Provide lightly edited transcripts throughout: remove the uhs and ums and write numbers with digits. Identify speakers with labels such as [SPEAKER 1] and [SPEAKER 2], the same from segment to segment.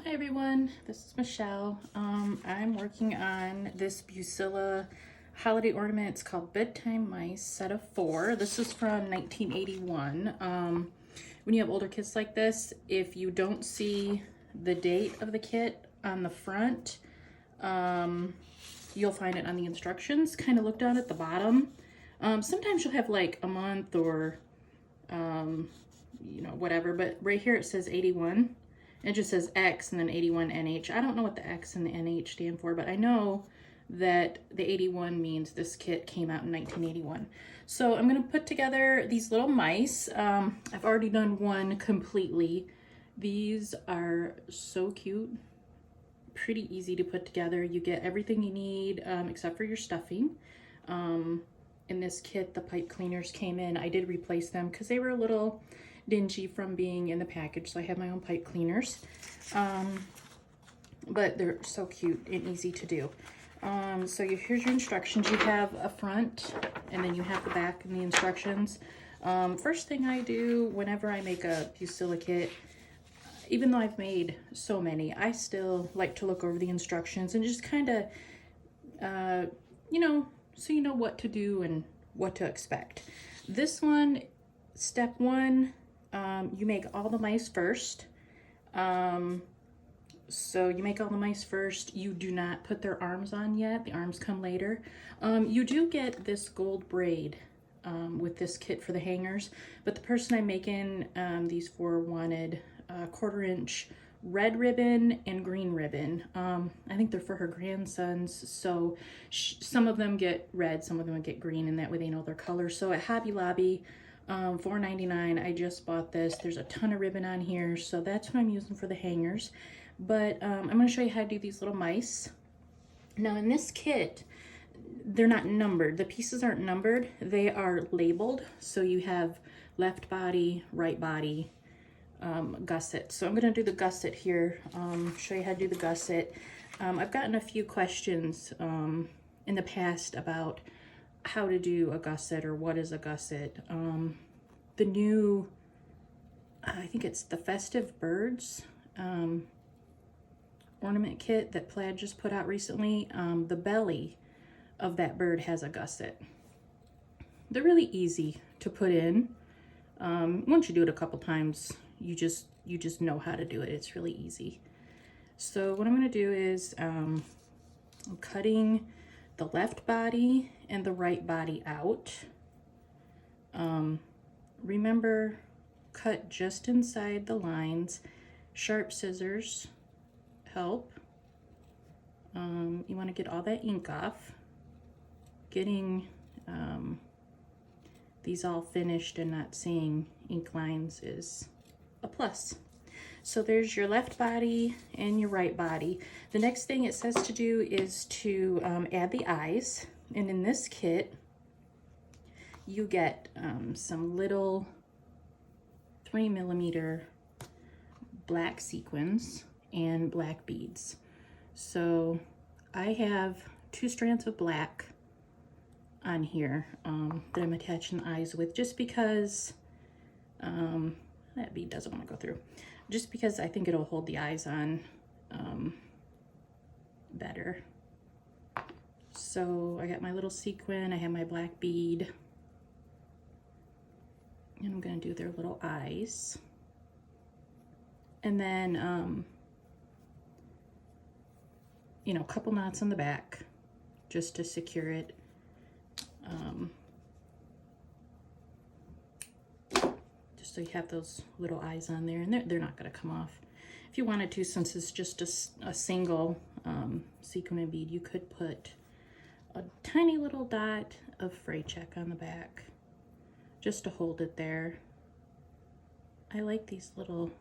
[SPEAKER 1] Hi everyone, this is Michelle. I'm working on this Bucilla holiday ornament. It's called Bedtime Mice, set of 4. This is from 1981. When you have older kits like this, if you don't see the date of the kit on the front, you'll find it on the instructions. Kind of look down at the bottom. Sometimes you'll have like a month or, whatever, but right here it says 81. It just says X and then 81 NH. I don't know what the X and the NH stand for, but I know that the 81 means this kit came out in 1981. So I'm going to put together these little mice. I've already done one completely. These are so cute. Pretty easy to put together. You get everything you need except for your stuffing. In this kit, the pipe cleaners came in. I did replace them because they were a little dingy from being in the package, so I have my own pipe cleaners. But they're so cute and easy to do. Here's your instructions. You have a front and then you have the back and the instructions. First thing I do whenever I make a Bucilla kit, even though I've made so many, I still like to look over the instructions and just kind of, so you know what to do and what to expect. This one, step 1, you make all the mice first. So you make all the mice first. You do not put their arms on yet. The arms come later. You do get this gold braid with this kit for the hangers, but the person I'm making these for wanted 1/4 inch red ribbon and green ribbon. I think they're for her grandsons, so some of them get red, some of them get green, and that way they know their colors. So at Hobby Lobby, $4.99, I just bought this. There's a ton of ribbon on here, so that's what I'm using for the hangers. But I'm going to show you how to do these little mice. Now in this kit, they're not numbered. The pieces aren't numbered. They are labeled. So you have left body, right body, gusset. So I'm going to do the gusset here, show you how to do the gusset. I've gotten a few questions in the past about how to do a gusset or what is a gusset. The new, I think it's the Festive Birds ornament kit that Plaid just put out recently. The belly of that bird has a gusset. They're really easy to put in. Once you do it a couple times, you just know how to do it. It's really easy. So what I'm going to do is I'm cutting the left body and the right body out. Remember, cut just inside the lines. Sharp scissors help. You want to get all that ink off. Getting these all finished and not seeing ink lines is a plus. So there's your left body and your right body. The next thing it says to do is to add the eyes. And in this kit, you get some little 3mm black sequins and black beads. So I have 2 strands of black on here that I'm attaching the eyes with, just because that bead doesn't want to go through. Just because I think it'll hold the eyes on better. So I got my little sequin, I have my black bead, and I'm going to do their little eyes. And then, a couple knots on the back just to secure it. Just so you have those little eyes on there, and they're not going to come off. If you wanted to, since it's just a single sequin and bead, you could put a tiny little dot of fray check on the back just to hold it there. I like these little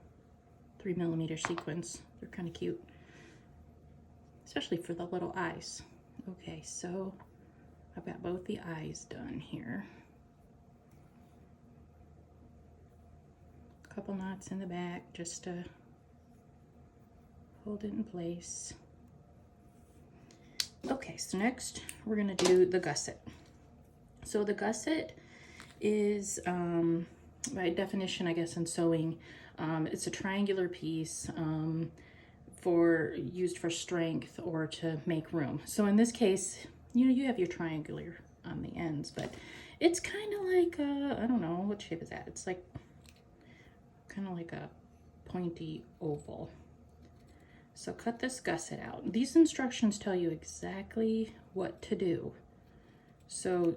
[SPEAKER 1] 3mm sequins. They're kind of cute, especially for the little eyes. Okay, so I've got both the eyes done here. A couple knots in the back just to hold it in place. Okay, so next we're gonna do the gusset. So the gusset is, by definition, I guess, in sewing, it's a triangular piece, used for strength or to make room. So in this case, you know, you have your triangular on the ends, but it's kind of like I don't know, what shape is that? It's like kind of like a pointy oval. So cut this gusset out. These instructions tell you exactly what to do. So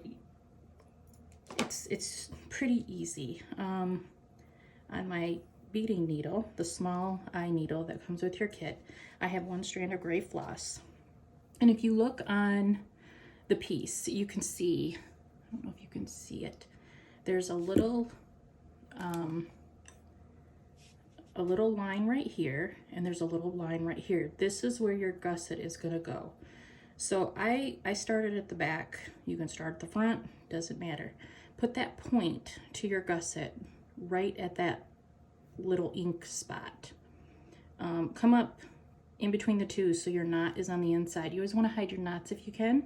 [SPEAKER 1] it's pretty easy. On my beading needle, the small eye needle that comes with your kit, I have one strand of gray floss. And if you look on the piece, you can see, I don't know if you can see it, there's a little line right here, and there's a little line right here. This is where your gusset is gonna go. So I started at the back. You can start at the front, doesn't matter. Put that point to your gusset right at that little ink spot. Come up in between the two so your knot is on the inside. You always want to hide your knots if you can.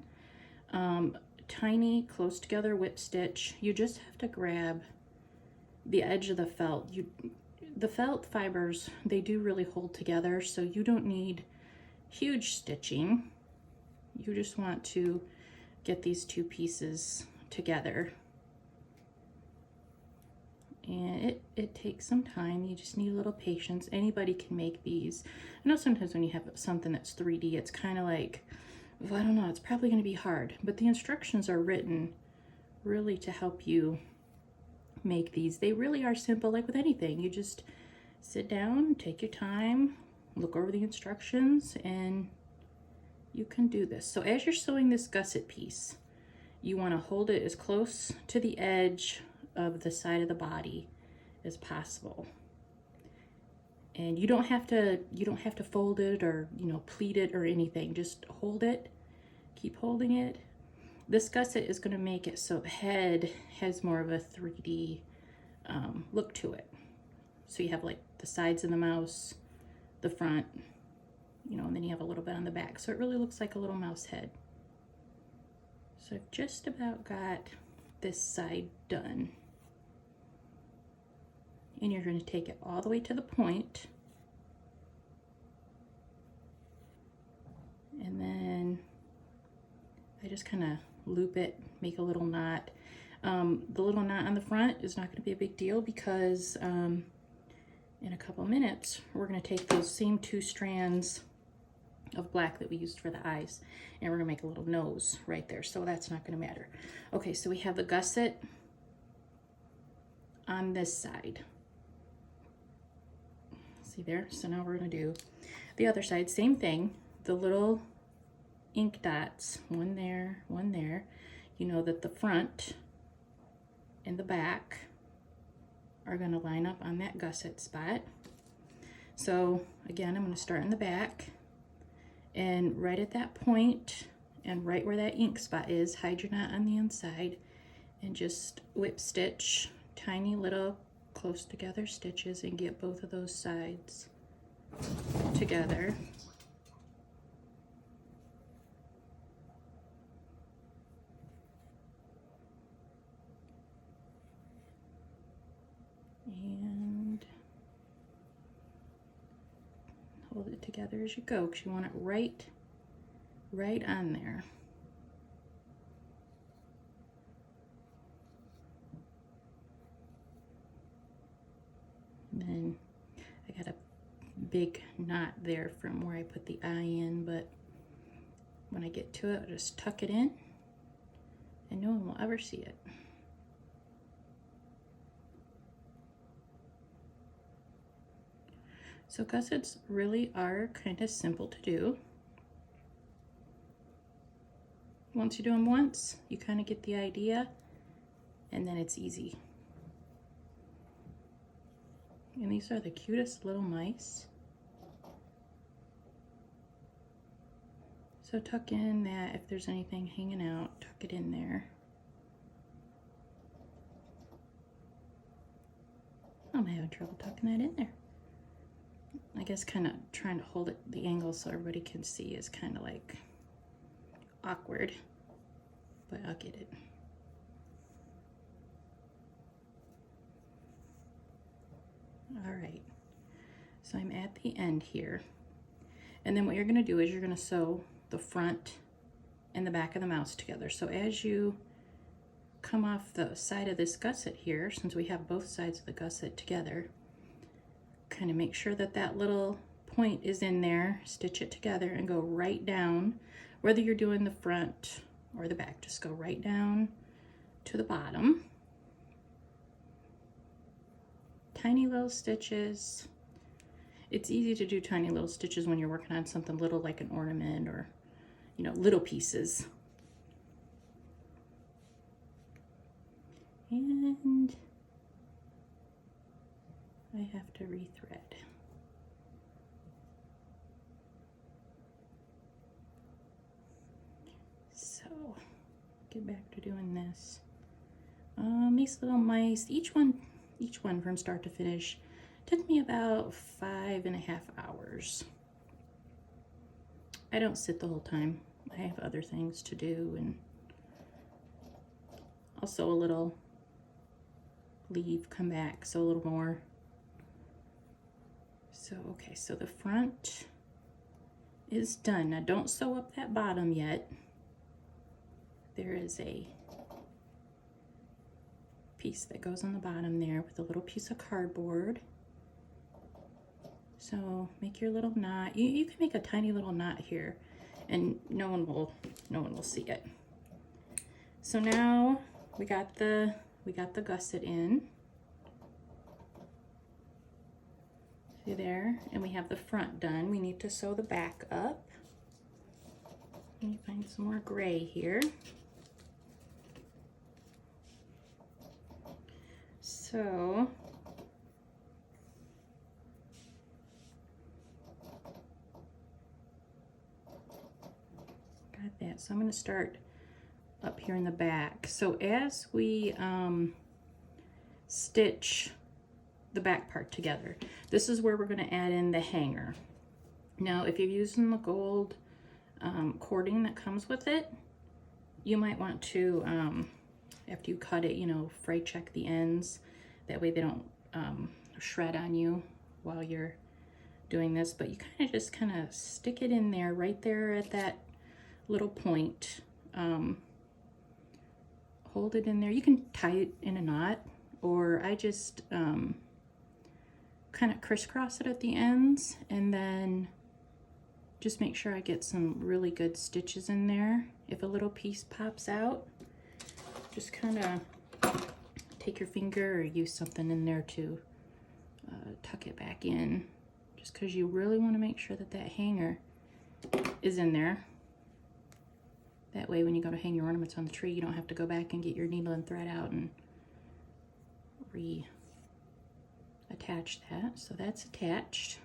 [SPEAKER 1] Tiny, close together whip stitch. You just have to grab the edge of the felt. The felt fibers, they do really hold together, so you don't need huge stitching. You just want to get these two pieces together. And it takes some time. You just need a little patience. Anybody can make these. I know sometimes when you have something that's 3D, it's kind of like, well, I don't know, it's probably going to be hard. But the instructions are written really to help you make these. They really are simple, like with anything. You just sit down, take your time, look over the instructions, and you can do this. So as you're sewing this gusset piece, you want to hold it as close to the edge of the side of the body as possible. And you don't have to fold it or, you know, pleat it or anything. Just hold it, keep holding it. This gusset is going to make it so the head has more of a 3D look to it. So you have like the sides of the mouse, the front, you know, and then you have a little bit on the back. So it really looks like a little mouse head. So I've just about got this side done. And you're going to take it all the way to the point. And then I just kind of loop it, make a little knot. The little knot on the front is not going to be a big deal because in a couple minutes we're going to take those same two strands of black that we used for the eyes and we're going to make a little nose right there, so that's not going to matter. Okay, so we have the gusset on this side. See there? So now we're going to do the other side, same thing. The little ink dots, one there, one there. You know that the front and the back are going to line up on that gusset spot. So again, I'm going to start in the back, and right at that point and right where that ink spot is, hide your knot on the inside and just whip stitch tiny little close together stitches and get both of those sides together. And hold it together as you go, because you want it right on there. And then I got a big knot there from where I put the eye in, but when I get to it, I'll just tuck it in and no one will ever see it. So gussets really are kind of simple to do. Once you do them once, you kind of get the idea, and then it's easy. And these are the cutest little mice. So tuck in that, if there's anything hanging out, tuck it in there. I'm having trouble tucking that in there. I guess kind of trying to hold it the angle so everybody can see is kind of like awkward, but I'll get it. All right, so I'm at the end here, And then what you're going to do is you're going to sew the front and the back of the mouse together. So as you come off the side of this gusset here, since we have both sides of the gusset together, kind of make sure that that little point is in there, stitch it together and go right down. Whether you're doing the front or the back, just go right down to the bottom. Tiny little stitches. It's easy to do tiny little stitches when you're working on something little like an ornament or, you know, little pieces. And I have to rethread. So, get back to doing this. These little mice, each one from start to finish took me about 5.5 hours. I don't sit the whole time. I have other things to do, and I'll sew a little, leave, come back, sew a little more. So, okay, so the front is done. Now don't sew up that bottom yet. There is a piece that goes on the bottom there with a little piece of cardboard. So make your little knot. You can make a tiny little knot here and no one will see it. So now we got the gusset in. See there? And we have the front done. We need to sew the back up. Let me find some more gray here. So got that. So I'm going to start up here in the back. So as we stitch the back part together, this is where we're going to add in the hanger. Now if you're using the gold cording that comes with it, you might want to, after you cut it, you know, fray check the ends. That way they don't shred on you while you're doing this. But you kind of stick it in there, right there at that little point. Hold it in there. You can tie it in a knot, or I just kind of crisscross it at the ends, and then just make sure I get some really good stitches in there. If a little piece pops out, just kind of take your finger or use something in there to tuck it back in, just because you really want to make sure that that hanger is in there. That way when you go to hang your ornaments on the tree, you don't have to go back and get your needle and thread out and reattach that. So that's attached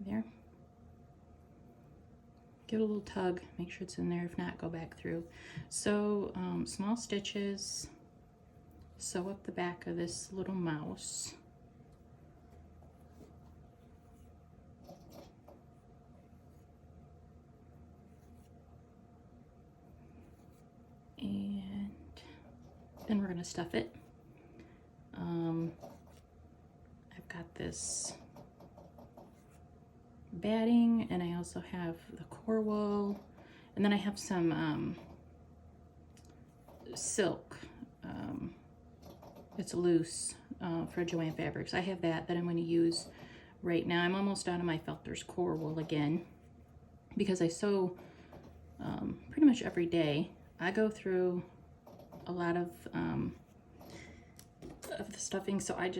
[SPEAKER 1] there. Give it a little tug, make sure it's in there. If not, go back through. So small stitches, sew up the back of this little mouse. And then we're going to stuff it. I've got this batting, and I also have the core wool, and then I have some silk. It's loose for Joann Fabrics. I have that I'm going to use right now. I'm almost out of my Felter's core wool again, because I sew pretty much every day. I go through a lot of the stuffing, so I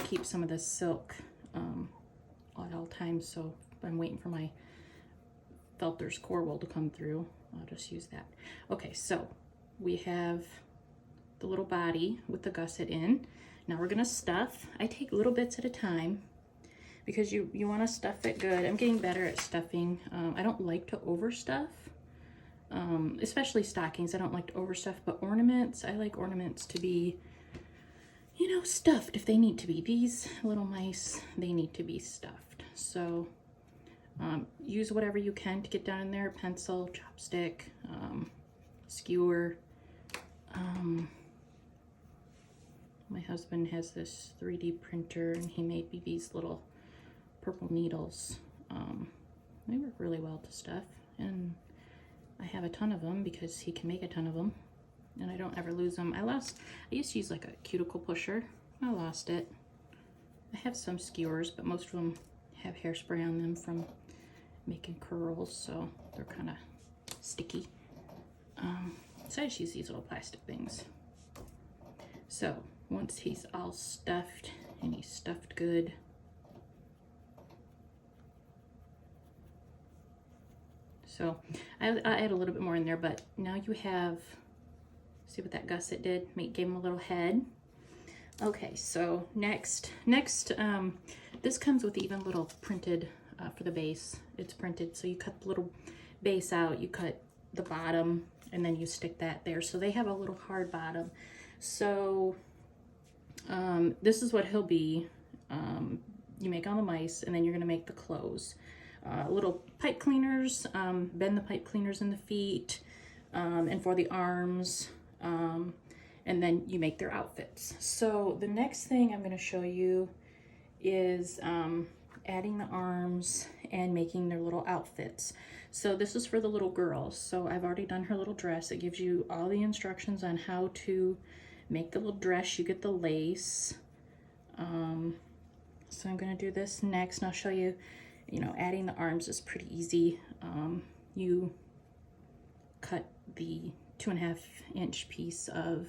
[SPEAKER 1] keep some of this silk at all times. So I'm waiting for my Felter's core wool to come through. I'll just use that. Okay, so we have the little body with the gusset in. Now we're gonna stuff. I take little bits at a time because you want to stuff it good. I'm getting better at stuffing. I don't like to overstuff. Especially stockings, I don't like to overstuff, but ornaments, I like ornaments to be, you know, stuffed if they need to be. These little mice, they need to be stuffed. So use whatever you can to get down in there, pencil, chopstick, skewer. My husband has this 3D printer, and he made me these little purple needles They work really well to stuff, and I have a ton of them because he can make a ton of them, and I don't ever lose them. I used to use like a cuticle pusher. I lost it. I have some skewers, but most of them have hairspray on them from making curls, so they're kind of sticky. So I just use these little plastic things. So once he's all stuffed, and he's stuffed good, so I add a little bit more in there, but now you have, see what that gusset did? Gave him a little head. Okay, so next, this comes with even little printed, for the base, it's printed, so you cut the little base out, you cut the bottom, and then you stick that there. So they have a little hard bottom. So this is what he'll be. You make all the mice, and then you're gonna make the clothes. Little pipe cleaners, bend the pipe cleaners in the feet, and for the arms, and then you make their outfits. So the next thing I'm gonna show you is adding the arms and making their little outfits. So this is for the little girls. So I've already done her little dress. It gives you all the instructions on how to make the little dress. You get the lace. So I'm gonna do this next, and I'll show you, you know, adding the arms is pretty easy. You cut the 2.5 inch piece of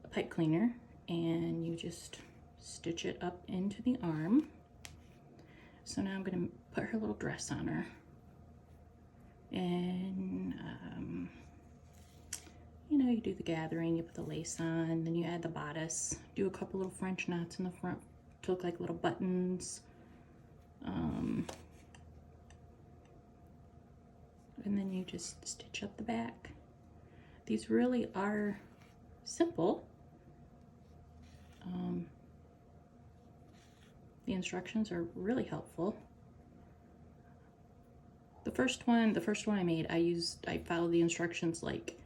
[SPEAKER 1] a pipe cleaner, and you just stitch it up into the arm. So now I'm gonna put her little dress on her. And, you know, you do the gathering, you put the lace on, then you add the bodice, do a couple little French knots in the front to look like little buttons. And then you just stitch up the back. These really are simple. The instructions are really helpful. The first one I made, I followed the instructions like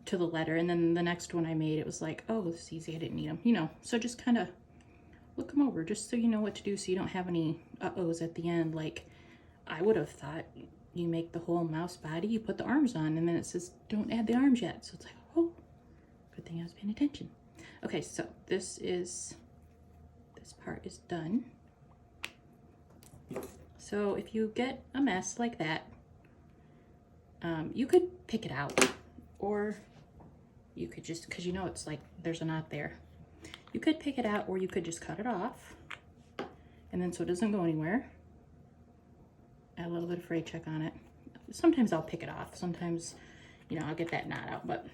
[SPEAKER 1] to the letter, and then the next one I made, it was like, oh, this is easy, I didn't need them, you know. So just kind of look them over, just so you know what to do, so you don't have any uh-ohs at the end. Like, I would have thought you make the whole mouse body, you put the arms on, and then it says, don't add the arms yet. So it's like, oh, good thing I was paying attention. Okay, so this part is done. So if you get a mess like that, you could pick it out, or you could just, because you know it's like there's a knot there, you could pick it out, or you could just cut it off, and then so it doesn't go anywhere, add a little bit of fray check on it. Sometimes I'll pick it off, sometimes, you know, I'll get that knot out, but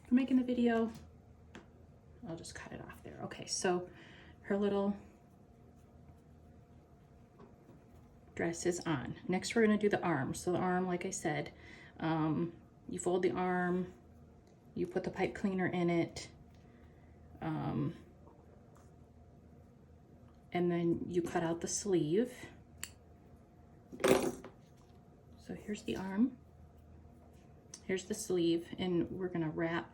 [SPEAKER 1] for making the video, I'll just cut it off there. Okay, so her little dress is on. Next we're gonna do the arm. So the arm, like I said, you fold the arm, you put the pipe cleaner in it, and then you cut out the sleeve. So here's the arm, here's the sleeve, and we're gonna wrap.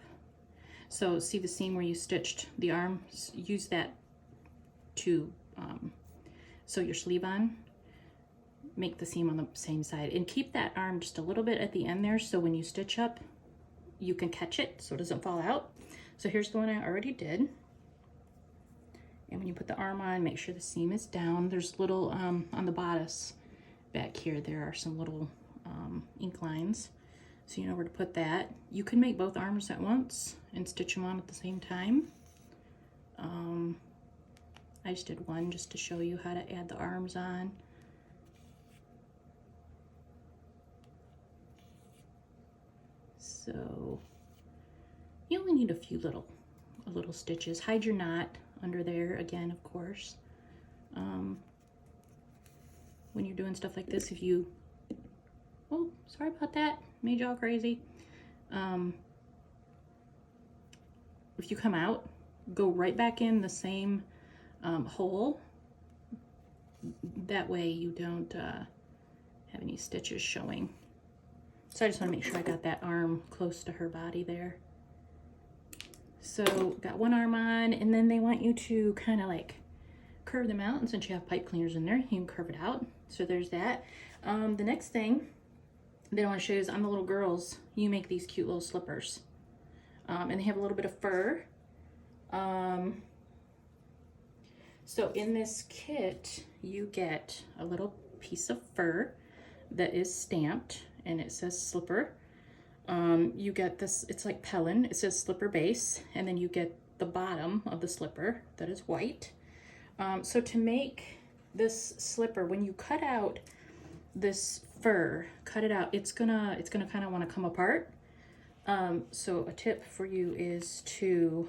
[SPEAKER 1] So see the seam where you stitched the arm? Use that to sew your sleeve on. Make the seam on the same side, and keep that arm just a little bit at the end there, so when you stitch up, you can catch it so it doesn't fall out. So here's the one I already did. And when you put the arm on, make sure the seam is down. There's little, on the bodice back here, there are some little ink lines. So you know where to put that. You can make both arms at once and stitch them on at the same time. I just did one just to show you how to add the arms on. So you only need a few little stitches. Hide your knot under there again, of course. When you're doing stuff like this, if you, oh, sorry about that, made y'all crazy. If you come out, go right back in the same hole. That way you don't have any stitches showing. So I just want to make sure I got that arm close to her body there. So got one arm on, and then they want you to kind of like curve them out, and since you have pipe cleaners in there, you can curve it out. So there's that. The next thing that I want to show you is on the little girls, you make these cute little slippers. And they have a little bit of fur. So in this kit, you get a little piece of fur that is stamped, and it says slipper. You get this, it's like Pellin, it says slipper base, and then you get the bottom of the slipper that is white. So to make this slipper, when you cut out this fur, cut it out, it's gonna kind of want to come apart. So a tip for you is to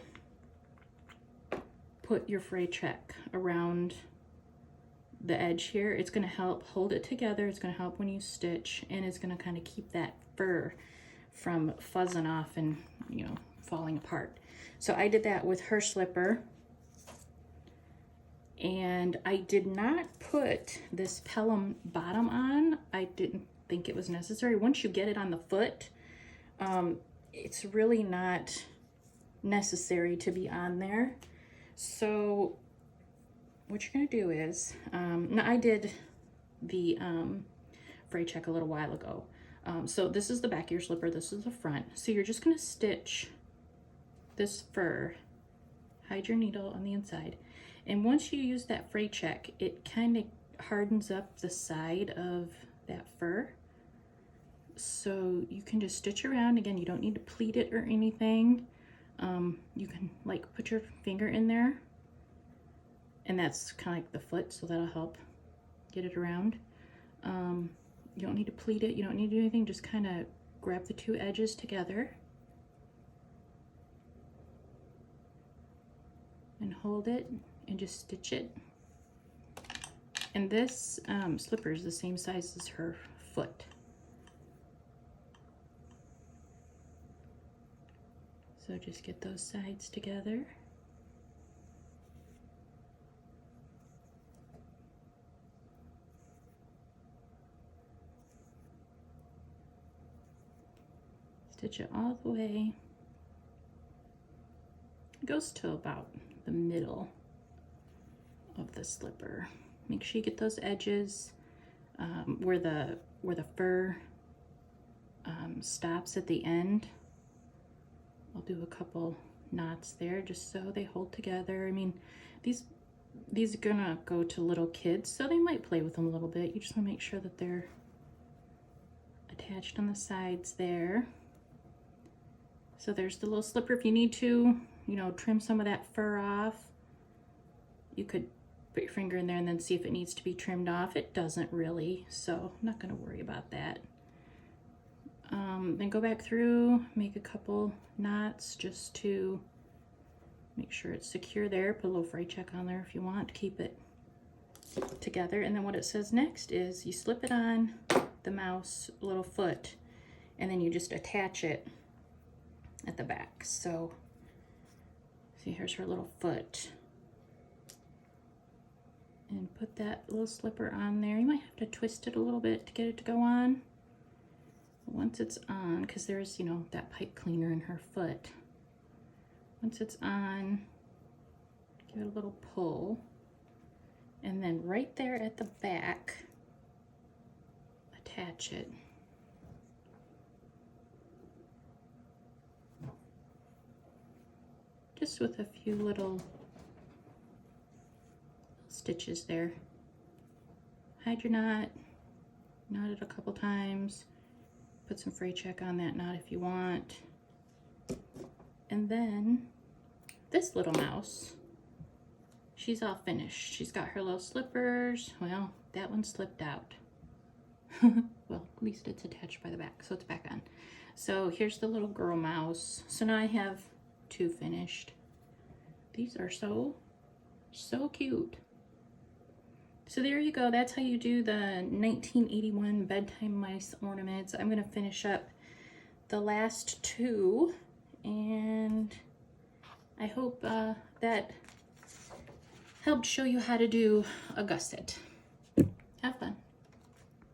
[SPEAKER 1] put your fray check around the edge here. It's going to help hold it together. It's going to help when you stitch, and it's going to kind of keep that fur from fuzzing off and, you know, falling apart. So I did that with her slipper, and I did not put this Pellin bottom on. I didn't think it was necessary. Once you get it on the foot, it's really not necessary to be on there. So what you're going to do is, now I did the fray check a little while ago. So this is the back of your slipper, this is the front. So you're just going to stitch this fur, hide your needle on the inside. And once you use that fray check, it kind of hardens up the side of that fur. So you can just stitch around. Again, you don't need to pleat it or anything. You can like put your finger in there, and that's kind of like the foot, so that'll help get it around. You don't need to pleat it, you don't need to do anything, just kind of grab the two edges together and hold it and just stitch it. And this slipper is the same size as her foot. So just get those sides together. Stitch it all the way. It goes to about the middle of the slipper. Make sure you get those edges where the fur stops at the end. I'll do a couple knots there just so they hold together. I mean, these are gonna go to little kids, so they might play with them a little bit. You just wanna make sure that they're attached on the sides there. So there's the little slipper. If you need to, you know, trim some of that fur off, you could put your finger in there and then see if it needs to be trimmed off. It doesn't really, so I'm not gonna worry about that. Then go back through, make a couple knots just to make sure it's secure there. Put a little fray check on there if you want to keep it together. And then what it says next is you slip it on the mouse little foot, and then you just attach it at the back. So see, here's her little foot. And put that little slipper on there. You might have to twist it a little bit to get it to go on. Once it's on, because there's, you know, that pipe cleaner in her foot. Once it's on, give it a little pull. And then right there at the back, attach it. Just with a few little stitches there. Hide your knot, knot it a couple times. Put some fray check on that knot if you want. And then this little mouse, she's all finished. She's got her little slippers. Well, that one slipped out. Well, at least it's attached by the back, so it's back on. So here's the little girl mouse. So now I have two finished. These are so cute. So there you go. That's how you do the 1981 Bedtime Mice ornaments. I'm going to finish up the last two, and I hope that helped show you how to do a gusset. Have fun.